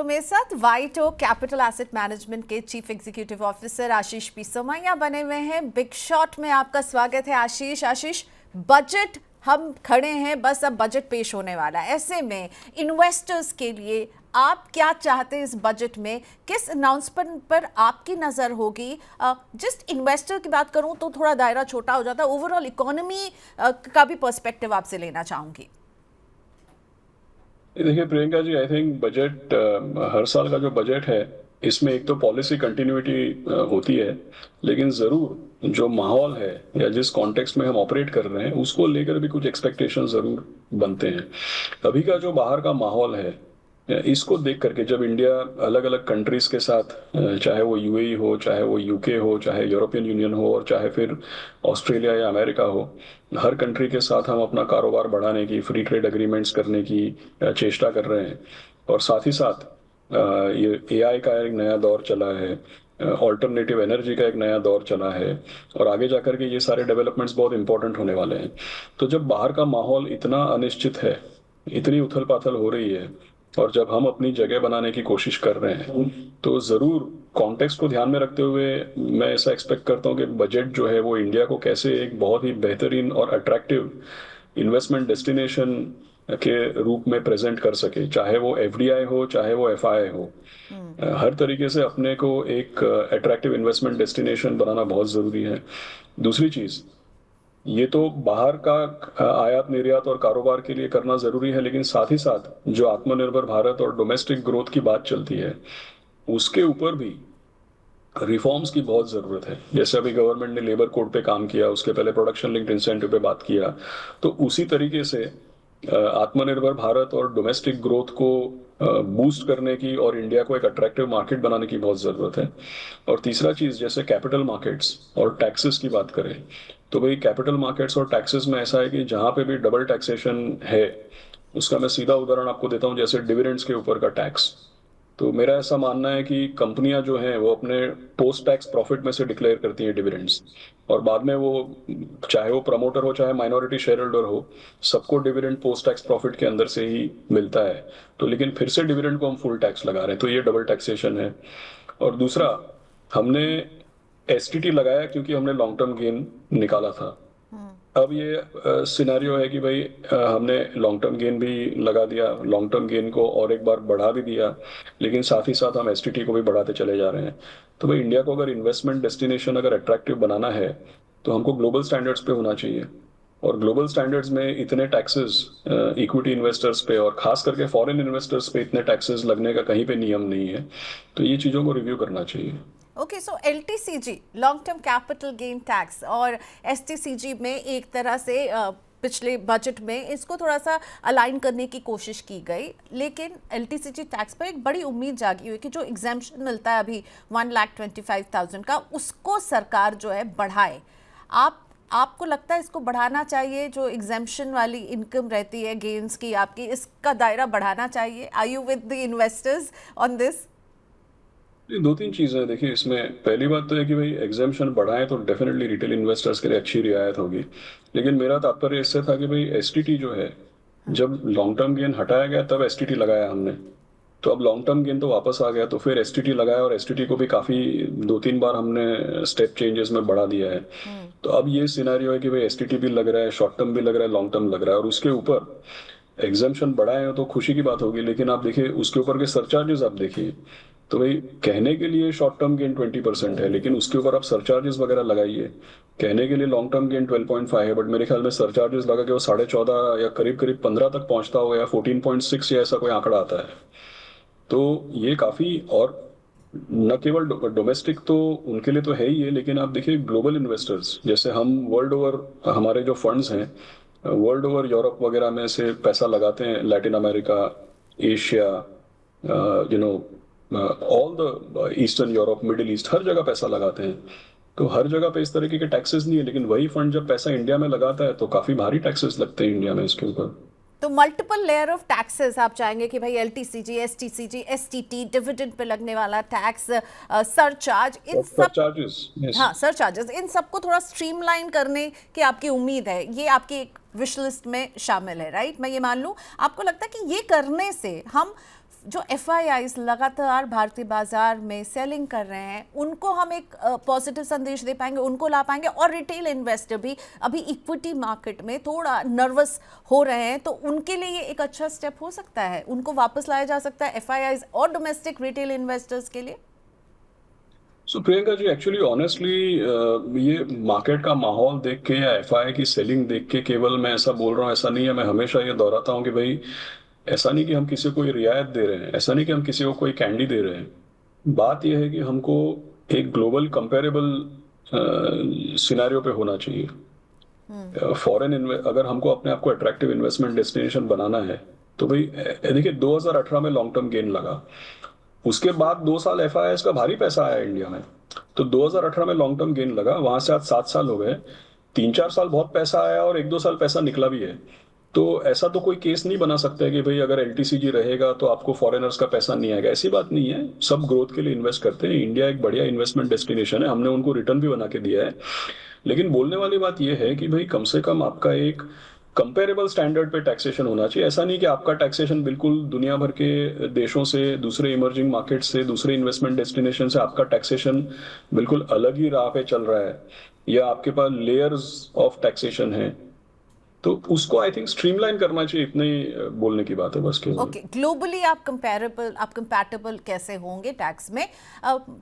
मेरे साथ वाइटो capital asset management के चीफ एग्जीक्यूटिव ऑफिसर आशीष पी सोमैया बने हुए हैं। बिग शॉट में आपका स्वागत है आशीष। बजट हम खड़े हैं, बस अब बजट पेश होने वाला है। ऐसे में इन्वेस्टर्स के लिए आप क्या चाहते हैं इस बजट में? किस अनाउंसमेंट पर आपकी नज़र होगी? जस्ट इन्वेस्टर की बात करूं तो थोड़ा दायरा छोटा हो जाता है, ओवरऑल इकोनॉमी का भी पर्सपेक्टिव आपसे लेना चाहूंगी। देखिए Priyanka ji, I think budget हर साल का जो बजट है इसमें एक तो पॉलिसी कंटिन्यूटी होती है, लेकिन जरूर जो माहौल है या जिस कॉन्टेक्स्ट में हम ऑपरेट कर रहे हैं उसको लेकर भी कुछ एक्सपेक्टेशन जरूर बनते हैं। अभी का जो बाहर का माहौल है इसको देख करके जब इंडिया अलग अलग कंट्रीज के साथ चाहे वो यूएई हो, चाहे वो यूके हो, चाहे यूरोपियन यूनियन हो, और चाहे फिर ऑस्ट्रेलिया या अमेरिका हो, हर कंट्री के साथ हम अपना कारोबार बढ़ाने की, फ्री ट्रेड एग्रीमेंट्स करने की चेष्टा कर रहे हैं। और साथ ही साथ ये एआई का एक नया दौर चला है, ऑल्टरनेटिव एनर्जी का एक नया दौर चला है, और आगे जाकर के ये सारे डेवलपमेंट्स बहुत इंपॉर्टेंट होने वाले हैं। तो जब बाहर का माहौल इतना अनिश्चित है, इतनी उथल पाथल हो रही है, और जब हम अपनी जगह बनाने की कोशिश कर रहे हैं, तो जरूर कॉन्टेक्स्ट को ध्यान में रखते हुए मैं ऐसा एक्सपेक्ट करता हूँ कि बजट जो है वो इंडिया को कैसे एक बहुत ही बेहतरीन और अट्रैक्टिव इन्वेस्टमेंट डेस्टिनेशन के रूप में प्रेजेंट कर सके, चाहे वो एफडीआई हो, चाहे वो एफआई हो। हर तरीके से अपने को एक अट्रैक्टिव इन्वेस्टमेंट डेस्टिनेशन बनाना बहुत जरूरी है। दूसरी चीज, ये तो बाहर का आयात निर्यात और कारोबार के लिए करना जरूरी है, लेकिन साथ ही साथ जो आत्मनिर्भर भारत और डोमेस्टिक ग्रोथ की बात चलती है उसके ऊपर भी रिफॉर्म्स की बहुत जरूरत है। जैसे अभी गवर्नमेंट ने लेबर कोड पे काम किया, उसके पहले प्रोडक्शन लिंक्ड इंसेंटिव पे बात किया, तो उसी तरीके से आत्मनिर्भर भारत और डोमेस्टिक ग्रोथ को बूस्ट करने की और इंडिया को एक अट्रैक्टिव मार्केट बनाने की बहुत जरूरत है। और तीसरा चीज, जैसे कैपिटल मार्केट्स और टैक्सेस की बात करें, तो भाई कैपिटल मार्केट्स और टैक्सेस में ऐसा है कि जहां पे भी डबल टैक्सेशन है, उसका मैं सीधा उदाहरण आपको देता हूं, जैसे डिविडेंड्स के ऊपर का टैक्स। तो मेरा ऐसा मानना है कि कंपनियां जो हैं वो अपने पोस्ट टैक्स प्रॉफिट में से डिक्लेयर करती हैं डिविडेंड्स, और बाद में वो, चाहे वो प्रमोटर हो चाहे माइनॉरिटी शेयर होल्डर हो, सबको डिविडेंड पोस्ट टैक्स प्रॉफिट के अंदर से ही मिलता है। तो लेकिन फिर से डिविडेंड को हम फुल टैक्स लगा रहे हैं, तो ये डबल टैक्सेशन है। और दूसरा, हमने एसटीटी लगाया क्योंकि हमने लॉन्ग टर्म गेन निकाला था। अब ये सिनेरियो है कि भाई हमने लॉन्ग टर्म गेन भी लगा दिया, लॉन्ग टर्म गेन को और एक बार बढ़ा भी दिया, लेकिन साथ ही साथ हम एसटीटी को भी बढ़ाते चले जा रहे हैं। तो भाई इंडिया को अगर इन्वेस्टमेंट डेस्टिनेशन अगर अट्रैक्टिव बनाना है तो हमको ग्लोबल स्टैंडर्ड्स पे होना चाहिए, और ग्लोबल स्टैंडर्ड्स में इतने टैक्सेस इक्विटी इन्वेस्टर्स पे और खास करके फॉरेन इन्वेस्टर्स पे इतने टैक्सेस लगने का कहीं पे नियम नहीं है। तो ये चीज़ों को रिव्यू करना चाहिए। ओके, सो LTCG long term capital gain tax और STCG में एक तरह से पिछले बजट में इसको थोड़ा सा अलाइन करने की कोशिश की गई, लेकिन LTCG टैक्स पर एक बड़ी उम्मीद जागी हुई कि जो एग्जेम्पशन मिलता है अभी 1,25,000 का, उसको सरकार जो है बढ़ाए। आपको लगता है इसको बढ़ाना चाहिए? जो एग्जेम्पशन वाली इनकम रहती है गेन्स की आपकी, इसका दायरा बढ़ाना चाहिए? Are you with the investors on this? दो तीन चीजें हैं। देखिए, इसमें पहली बात तो है कि भाई एग्जामेशन बढ़ाएं तो डेफिनेटली रिटेल इन्वेस्टर्स के लिए अच्छी रियायत होगी, लेकिन मेरा तात्पर्य इससे था कि भाई एसटीटी जो है, जब लॉन्ग टर्म गेन हटाया गया तब एसटीटी लगाया हमने, तो अब लॉन्ग टर्म गेन तो वापस आ गया, तो फिर एसटीटी लगाया, और एसटीटी को भी काफी 2-3 बार हमने स्टेप चेंजेस में बढ़ा दिया है। तो अब ये सिनेरियो है कि भाई एसटीटी भी लग रहा है, शॉर्ट टर्म भी लग रहा है, लॉन्ग टर्म लग रहा है, और उसके ऊपर एग्जामेशन बढ़ाए हो तो खुशी की बात होगी, लेकिन आप देखिए उसके ऊपर के सरचार्जेस आप देखिए। तो भाई कहने के लिए शॉर्ट टर्म गेन 20% है, लेकिन उसके ऊपर आप सरचार्जेस वगैरह लगाइए। कहने के लिए लॉन्ग टर्म गेन 12.5 है, बट मेरे ख्याल में सरचार्जेस लगा के वो 14.5 या करीब करीब 15 तक पहुंचता होगा, या 14.6 या ऐसा कोई आंकड़ा आता है। तो ये काफी, और न केवल डोमेस्टिक तो उनके लिए तो है ही है, लेकिन आप देखिए ग्लोबल इन्वेस्टर्स, जैसे हम वर्ल्ड ओवर, हमारे जो फंड्स हैं वर्ल्ड ओवर यूरोप वगैरह में से पैसा लगाते हैं, Latin America, Asia, you know, all the eastern Europe, middle east, हर जगह पैसा लगाते हैं। तो हर जगह पे इस तरीके के टैक्सेस नहीं है, लेकिन वही फंड जब पैसा इंडिया में लगाता है तो काफी भारी टैक्सेस लगते हैं इंडिया में इसके ऊपर। तो मल्टीपल लेयर ऑफ टैक्सेस आप चाहेंगे कि भाई LTCG, STCG, STT, dividend pay लगने वाला टैक्स, सरचार्ज, इन सब, हाँ सरचार्जेस, इन सबको थोड़ा स्ट्रीमलाइन करने की आपकी उम्मीद है? ये आपकी एक विश लिस्ट में शामिल है, राइट? मैं ये मान लूँ, आपको लगता है कि ये करने से हम जो FIIs लगातार भारतीय बाजार में सेलिंग कर रहे हैं, उनको हम एक पॉजिटिव संदेश दे पाएंगे, उनको ला पाएंगे? और रिटेल इन्वेस्टर भी अभी इक्विटी मार्केट में थोड़ा नर्वस हो रहे हैं, तो उनके लिए ये एक अच्छा स्टेप हो सकता है, उनको वापस लाया जा सकता है FIIs और डोमेस्टिक रिटेल इन्वेस्टर्स के लिए? सो प्रियंका जी, एक्चुअली ऑनेस्टली ये मार्केट का माहौल देख के या एफआई की सेलिंग देख के केवल मैं ऐसा बोल रहा हूँ ऐसा नहीं है। मैं हमेशा ये दोहराता हूँ कि भाई ऐसा नहीं कि हम किसी को कोई रियायत दे रहे हैं, ऐसा नहीं कि हम किसी को कोई कैंडी दे रहे हैं। बात यह है कि हमको एक ग्लोबल कंपेरेबल सिनेरियो पे होना चाहिए। अगर हमको अपने आप को अट्रैक्टिव इन्वेस्टमेंट डेस्टिनेशन बनाना है तो भाई देखिए 2018 में लॉन्ग टर्म गेन लगा, उसके बाद 2 साल एफआईआईएस का भारी पैसा आया इंडिया में। तो 2018 में लॉन्ग टर्म गेन लगा, वहां से आज 7 साल हो गए। 3-4 साल बहुत पैसा आया और 1-2 साल पैसा निकला भी है। तो ऐसा तो कोई केस नहीं बना सकता है कि भाई अगर एलटीसीजी रहेगा तो आपको फॉरेनर्स का पैसा नहीं आएगा। ऐसी बात नहीं है, सब ग्रोथ के लिए इन्वेस्ट करते हैं। इंडिया एक बढ़िया इन्वेस्टमेंट डेस्टिनेशन है, हमने उनको रिटर्न भी बना के दिया है। लेकिन बोलने वाली बात यह है कि भाई कम से कम आपका एक कंपेरेबल स्टैंडर्ड पे टैक्सेशन होना चाहिए। ऐसा नहीं कि आपका टैक्सेशन बिल्कुल दुनिया भर के देशों से, दूसरे इमर्जिंग मार्केट से, दूसरे इन्वेस्टमेंट डेस्टिनेशन से आपका टैक्सेशन बिल्कुल अलग ही राह पे चल रहा है, या आपके पास लेयर्स ऑफ टैक्सेशन है। तो उसको आई थिंक स्ट्रीमलाइन करना चाहिए, इतने ही बोलने की बात है बस केवल। ओके, ग्लोबली आप कंपैटिबल कैसे होंगे टैक्स में?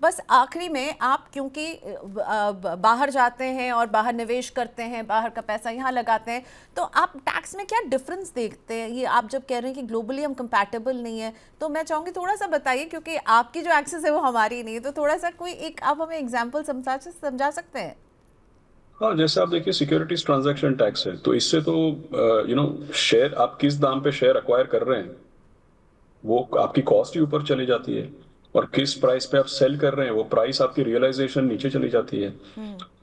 बस आखिरी में, आप क्योंकि बाहर जाते हैं और बाहर निवेश करते हैं, बाहर का पैसा यहाँ लगाते हैं, तो आप टैक्स में क्या डिफरेंस देखते हैं? ये आप जब कह रहे हैं कि ग्लोबली हम कंपैटिबल नहीं है, तो मैं चाहूँगी थोड़ा सा बताइए, क्योंकि आपकी जो एक्सेस है वो हमारी नहीं है, तो थोड़ा सा कोई एक आप हमें एग्जाम्पल समझा सकते हैं? हाँ, जैसे आप देखिए सिक्योरिटीज ट्रांजैक्शन टैक्स है, तो इससे तो शेयर आप किस दाम पे शेयर अक्वायर कर रहे हैं वो आपकी कॉस्ट ही ऊपर चली जाती है, और किस प्राइस पे आप सेल कर रहे हैं वो प्राइस आपकी रियलाइजेशन नीचे चली जाती है।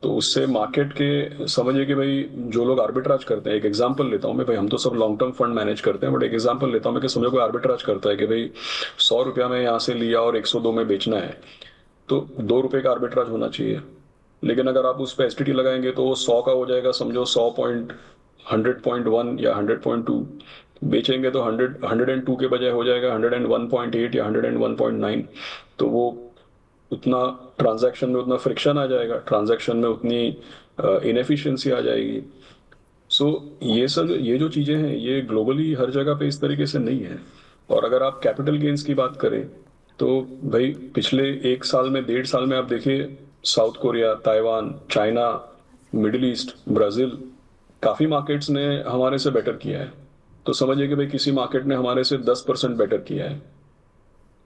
तो उससे मार्केट के समझिए कि भाई जो लोग आर्बिट्राज करते हैं, एक एग्जांपल लेता हूँ मैं, भाई हम तो सब लॉन्ग टर्म फंड मैनेज करते हैं, बट एक एग्जांपल लेता हूँ मैं कि समझो कोई आर्बिट्राज करता है कि भाई 100 रुपया में यहाँ से लिया और 102 में बेचना है, तो 2 रुपए का आर्बिट्राज होना चाहिए। लेकिन अगर आप उस पर एसटीटी लगाएंगे तो वो 100 का हो जाएगा, समझो 100.100.1 या 100.2। बेचेंगे तो 102 के बजाय हो जाएगा 101.8 या 101.9। तो वो उतना ट्रांजैक्शन में उतना फ्रिक्शन आ जाएगा, ट्रांजैक्शन में उतनी इनएफिशिएंसी आ जाएगी। सो ये जो चीजें हैं ये ग्लोबली हर जगह पे इस तरीके से नहीं है। और अगर आप कैपिटल गेन्स की बात करें तो भाई पिछले 1 साल में, 1.5 साल में आप देखिए south Korea, Taiwan, China, middle east, Brazil, काफी मार्केट्स ने हमारे से बेटर किया है। तो समझिए कि भाई किसी मार्केट ने हमारे से 10% बेटर किया है।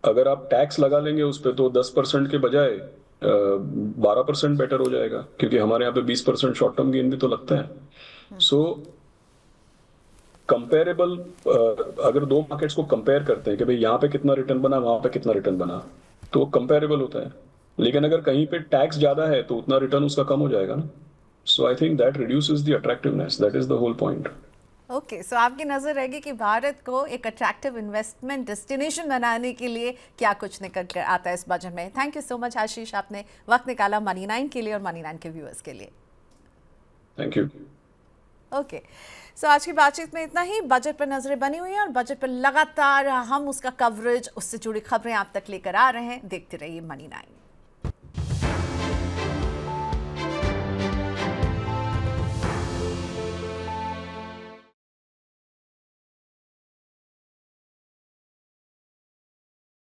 अगर आप टैक्स लगा लेंगे उस पर तो 10% के बजाय 12% बेटर हो जाएगा, क्योंकि हमारे यहाँ पे 20% शॉर्ट टर्म गेन भी तो लगता है। सो कंपेरेबल, अगर दो मार्केट्स को कंपेयर करते हैं कि भाई यहाँ पे कितना रिटर्न बना, वहां पे कितना रिटर्न बना, तो वो कंपेरेबल होता है। लेकिन अगर कहीं पे टैक्स ज्यादा है तो उतना रिटर्न उसका कम हो जाएगा ना। So I think that reduces the attractiveness, that is the whole point. Okay, so आपकी नज़र रहेगी कि भारत को एक अट्रैक्टिव इन्वेस्टमेंट डेस्टिनेशन बनाने के लिए क्या कुछ निकल कर आता है इस बजट में। थैंक यू सो मच आशीष, आपने वक्त निकाला मनी 9 के लिए और मनी 9 के व्यूअर्स के लिए। Thank you. ओके, सो आज की बातचीत में इतना ही। बजट पर नजरें बनी हुई हैं और बजट पर लगातार हम उसका कवरेज, उससे जुड़ी खबरें आप तक लेकर आ रहे हैं। देखते रहिए मनी 9।